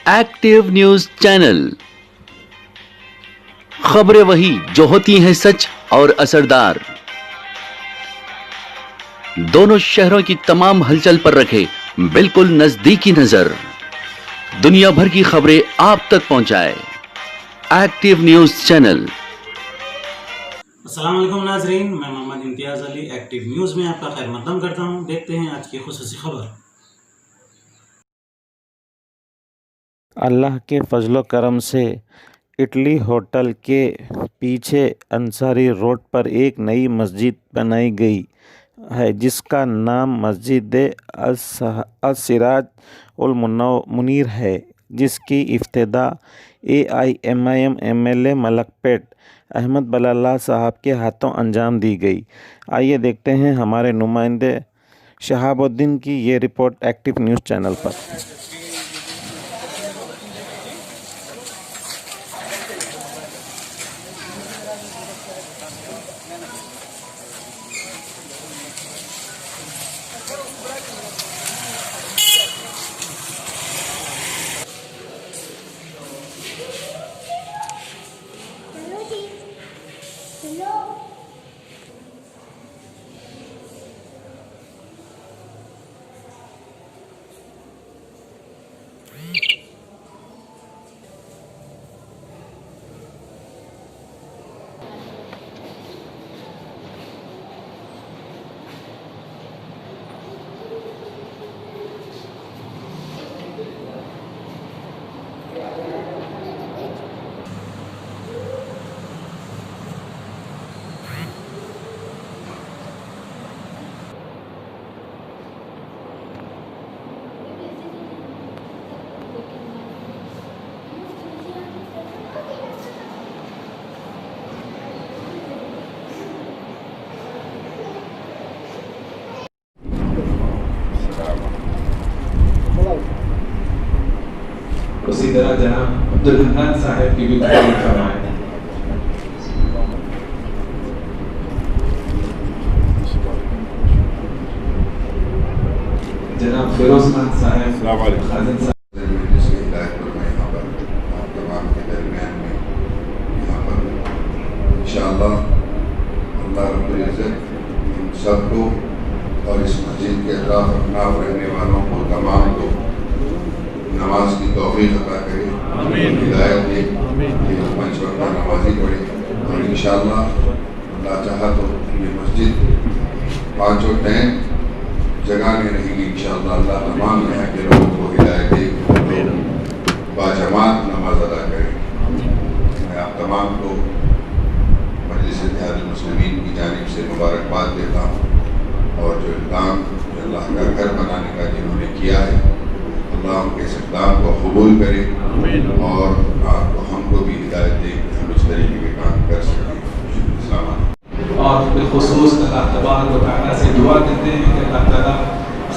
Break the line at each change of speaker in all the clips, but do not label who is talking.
Active news channel, خبریں وہی جو ہوتی ہیں سچ اور اثردار، دونوں شہروں کی تمام ہلچل پر رکھے بالکل نزدیکی نظر، دنیا بھر کی خبریں آپ تک پہنچائے۔ Active news channel.
السلام علیکم ناظرین، میں محمد امتیاز علی ایکٹیو نیوز میں آپ کا خیر مقدم کرتا ہوں۔ دیکھتے ہیں آج کی خصوصی خبر۔
اللہ کے فضل و کرم سے اٹلی ہوٹل کے پیچھے انصاری روڈ پر ایک نئی مسجد بنائی گئی ہے جس کا نام مسجد السراج المنیر ہے، جس کی افتتاح AIMIM MLA ملک پیٹ احمد بلاللہ صاحب کے ہاتھوں انجام دی گئی۔ آئیے دیکھتے ہیں ہمارے نمائندے شہاب الدین کی یہ رپورٹ ایکٹیو نیوز چینل پر۔
اسی طرح جناب عبدالحنان صاحب کی بھی تقریر فرمائیں۔ جناب فیروز مند صاحب خازن صاحب
انشاءاللہ اللہ رب العزت ہم سب کو اور اس مسجد کے اطراف اپناف رہنے والوں کو تمام کو نماز کی توفیق عطا کرے، ہدایت دے کہ ہم 5 وقتہ نمازی پڑھے، اور انشاءاللہ اللہ چاہا تو یہ مسجد 5 ٹائم جگہ میں رہے گی انشاءاللہ۔ اللہ تمام یہاں کے لوگوں کو ہدایت دے تو باجماعت نماز ادا کرے۔ میں آپ تمام کو مجلس اتحاد المسلمین کی جانب سے مبارکباد دیتا ہوں، اور جو اقدام اللہ کا گھر بنانے کا جنہوں نے کیا ہے، اللہ ان کے اس اقدام کو قبول کرے اور آپ کو ہم کو بھی ہدایت دے کہ ہم اس طریقے کے کام کر سکیں۔ السلام علیکم۔
اور بالخصوص اللہ تبارک و تعالیٰ سے دعا کرتے ہیں کہ اللہ تعالیٰ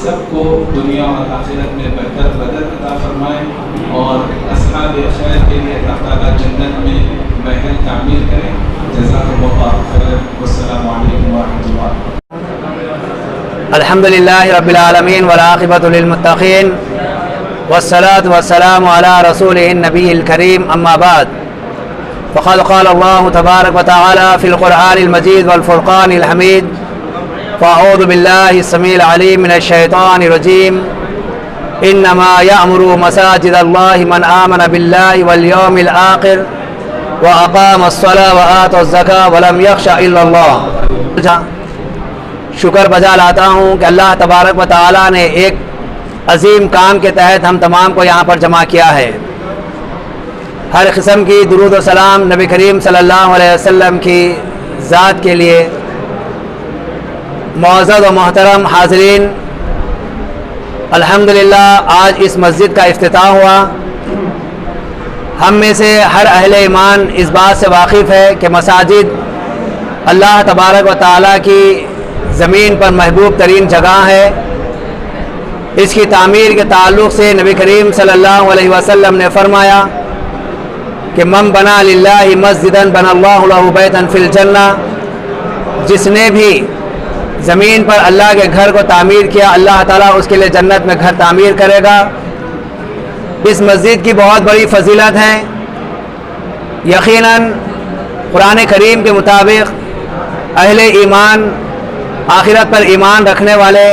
سب کو دنیا اور آخرت میں بہتر بدل عطا فرمائے، اور اصحاب خیر کے لیے اللہ تعالیٰ جنت میں محل تعمیر کرے۔ جزاکم اللہ خیر، والسلام علیکم ورحمۃ اللہ۔
الحمدللہ رب العالمین والعاقبۃ للمتقین والصلاة والسلام على رسوله النبی الکریم، اما بعد فقد قال اللہ تبارک وتعالی فی القرآن المجید والفرقان الحمید، فاعوذ باللہ السمیع العلیم من الشیطان الرجیم، انما یأمر مساجد اللہ من آمن باللہ والیوم الآخر واقام الصلاة وآتى الزکاة ولم یخش الا اللہ۔ شکر بجا لاتا ہوں کہ اللہ تبارک و تعالی نے ایک عظیم کام کے تحت ہم تمام کو یہاں پر جمع کیا ہے۔ ہر قسم کی درود و سلام نبی کریم صلی اللہ علیہ وسلم کی ذات کے لیے۔ معزز و محترم حاضرین، الحمدللہ آج اس مسجد کا افتتاح ہوا۔ ہم میں سے ہر اہل ایمان اس بات سے واقف ہے کہ مساجد اللہ تبارک و تعالیٰ کی زمین پر محبوب ترین جگہ ہے۔ اس کی تعمیر کے تعلق سے نبی کریم صلی اللہ علیہ وسلم نے فرمایا کہ من بنا للہ مسجدا بنا اللہ لہ بیتا فی الجنہ، جس نے بھی زمین پر اللہ کے گھر کو تعمیر کیا، اللہ تعالیٰ اس کے لیے جنت میں گھر تعمیر کرے گا۔ اس مسجد کی بہت بڑی فضیلت ہے. یقیناً قرآن کریم کے مطابق اہل ایمان، آخرت پر ایمان رکھنے والے،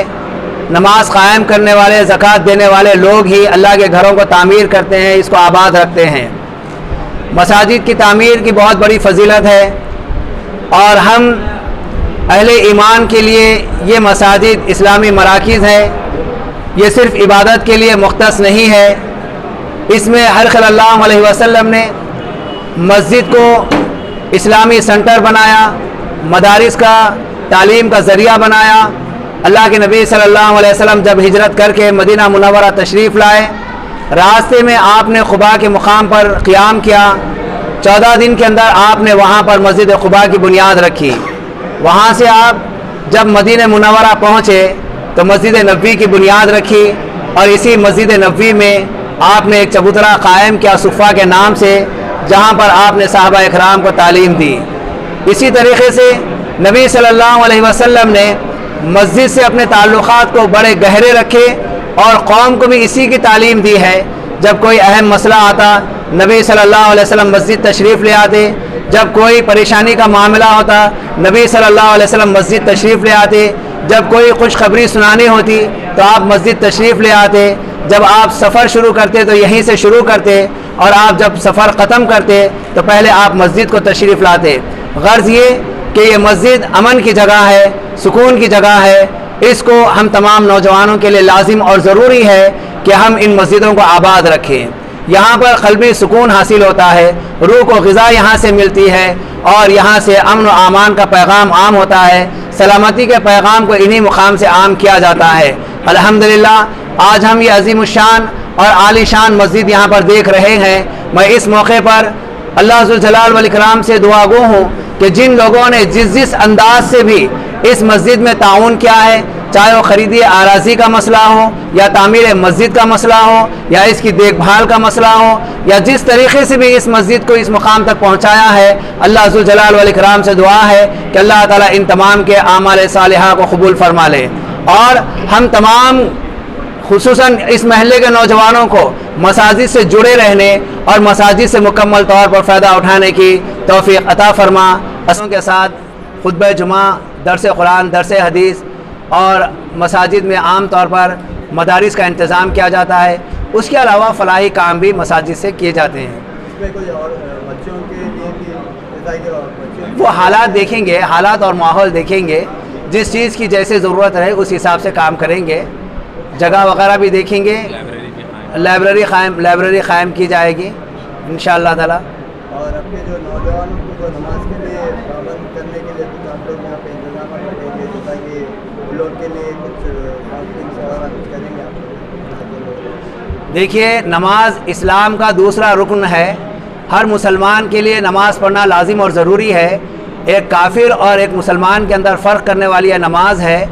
نماز قائم کرنے والے، زکوٰۃ دینے والے لوگ ہی اللہ کے گھروں کو تعمیر کرتے ہیں، اس کو آباد رکھتے ہیں. مساجد کی تعمیر کی بہت بڑی فضیلت ہے، اور ہم اہل ایمان کے لیے یہ مساجد اسلامی مراکز ہے. یہ صرف عبادت کے لیے مختص نہیں ہے، اس میں حضرت صلی اللہ علیہ وسلم نے مسجد کو اسلامی سنٹر بنایا، مدارس کا تعلیم کا ذریعہ بنایا. اللہ کے نبی صلی اللہ علیہ وسلم جب ہجرت کر کے مدینہ منورہ تشریف لائے، راستے میں آپ نے قباء کے مقام پر قیام کیا. 14 دن کے اندر آپ نے وہاں پر مسجد قباء کی بنیاد رکھی. وہاں سے آپ جب مدینہ منورہ پہنچے تو مسجد نبوی کی بنیاد رکھی، اور اسی مسجد نبوی میں آپ نے ایک چبوترا قائم کیا صفہ کے نام سے، جہاں پر آپ نے صحابہ اکرام کو تعلیم دی. اسی طریقے سے نبی صلی اللہ علیہ وسلم نے مسجد سے اپنے تعلقات کو بڑے گہرے رکھے، اور قوم کو بھی اسی کی تعلیم دی ہے. جب کوئی اہم مسئلہ آتا نبی صلی اللہ علیہ وسلم مسجد تشریف لے آتے، جب کوئی پریشانی کا معاملہ ہوتا نبی صلی اللہ علیہ وسلم مسجد تشریف لے آتے، جب کوئی خوشخبری سنانی ہوتی تو آپ مسجد تشریف لے آتے، جب آپ سفر شروع کرتے تو یہیں سے شروع کرتے، اور آپ جب سفر ختم کرتے تو پہلے آپ مسجد کو تشریف لاتے. غرض یہ کہ یہ مسجد امن کی جگہ ہے، سکون کی جگہ ہے. اس کو ہم تمام نوجوانوں کے لیے لازم اور ضروری ہے کہ ہم ان مسجدوں کو آباد رکھیں. یہاں پر قلبی سکون حاصل ہوتا ہے، روح کو غذا یہاں سے ملتی ہے، اور یہاں سے امن و امان کا پیغام عام ہوتا ہے. سلامتی کے پیغام کو انہی مقام سے عام کیا جاتا ہے. الحمدللہ آج ہم یہ عظیم الشان اور عالی شان مسجد یہاں پر دیکھ رہے ہیں. میں اس موقع پر اللہ ذوالجلال والاکرام سے دعا گو ہوں کہ جن لوگوں نے جس انداز سے بھی اس مسجد میں تعاون کیا ہے، چاہے وہ خریدی آراضی کا مسئلہ ہو، یا تعمیر مسجد کا مسئلہ ہو، یا اس کی دیکھ بھال کا مسئلہ ہو، یا جس طریقے سے بھی اس مسجد کو اس مقام تک پہنچایا ہے، اللہ ذوالجلال والاکرام سے دعا ہے کہ اللہ تعالیٰ ان تمام کے اعمال صالحہ کو قبول فرما لے. اور ہم تمام خصوصاً اس محلے کے نوجوانوں کو مساجد سے جڑے رہنے اور مساجد سے مکمل طور پر فائدہ اٹھانے کی توفیق عطا فرما. اسوں کے ساتھ خطبہ جمعہ، درس قرآن، درس حدیث، اور مساجد میں عام طور پر مدارس کا انتظام کیا جاتا ہے. اس کے علاوہ فلاحی کام بھی مساجد سے کیے جاتے ہیں. وہ حالات دیکھیں گے، حالات اور ماحول دیکھیں گے، جس چیز کی جیسے ضرورت رہے اس حساب سے کام کریں گے. جگہ وغیرہ بھی دیکھیں گے، لائبریری قائم کی جائے گی انشاءاللہ تعالی.
اور اپنے جو نوجوانوں کو نماز کے لیے پابند کرنے کے لیے کچھ آپ لوگ یہاں پہ انتظامات رکھیں گے، تاکہ ان لوگ کے لیے کچھ کانفرنس وغیرہ کچھ کریں گے آپ؟
دیکھیے، نماز اسلام کا دوسرا رکن ہے. ہر مسلمان کے لیے نماز پڑھنا لازم اور ضروری ہے. ایک کافر اور ایک مسلمان کے اندر فرق کرنے والی یہ نماز ہے،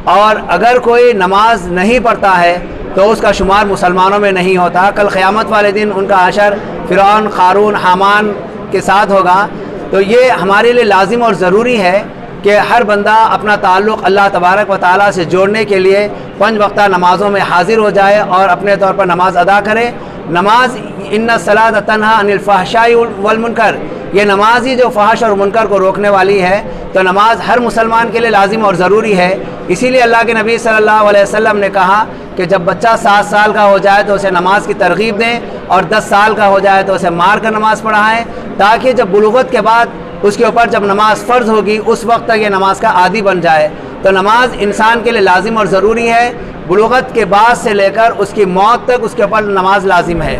اور اگر کوئی نماز نہیں پڑھتا ہے تو اس کا شمار مسلمانوں میں نہیں ہوتا. کل قیامت والے دن ان کا حشر فرعون، قارون، حامان کے ساتھ ہوگا. تو یہ ہمارے لیے لازم اور ضروری ہے کہ ہر بندہ اپنا تعلق اللہ تبارک و تعالیٰ سے جوڑنے کے لیے 5 وقتہ نمازوں میں حاضر ہو جائے اور اپنے طور پر نماز ادا کرے. نماز ان الصلاۃ تنہی عن الفحشاء والمنکر، یہ نماز ہی جو فحش اور منکر کو روکنے والی ہے. تو نماز ہر مسلمان کے لیے لازم اور ضروری ہے. اسی لیے اللہ کے نبی صلی اللہ علیہ وسلم نے کہا کہ جب بچہ 7 سال کا ہو جائے تو اسے نماز کی ترغیب دیں، اور 10 سال کا ہو جائے تو اسے مار کر نماز پڑھائیں، تاکہ جب بلوغت کے بعد اس کے اوپر جب نماز فرض ہوگی اس وقت تک یہ نماز کا عادی بن جائے. تو نماز انسان کے لیے لازم اور ضروری ہے. بلوغت کے بعد سے لے کر اس کی موت تک اس کے اوپر نماز لازم ہے.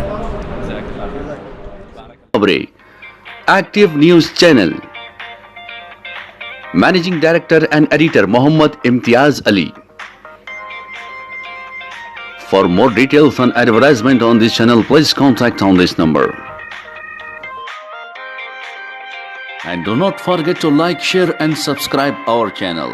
Khabrain active news channel, managing director and editor Muhammad Imtiaz Ali. For more details and advertisement on this channel, please contact on this number. And do not forget to like, share and subscribe our channel.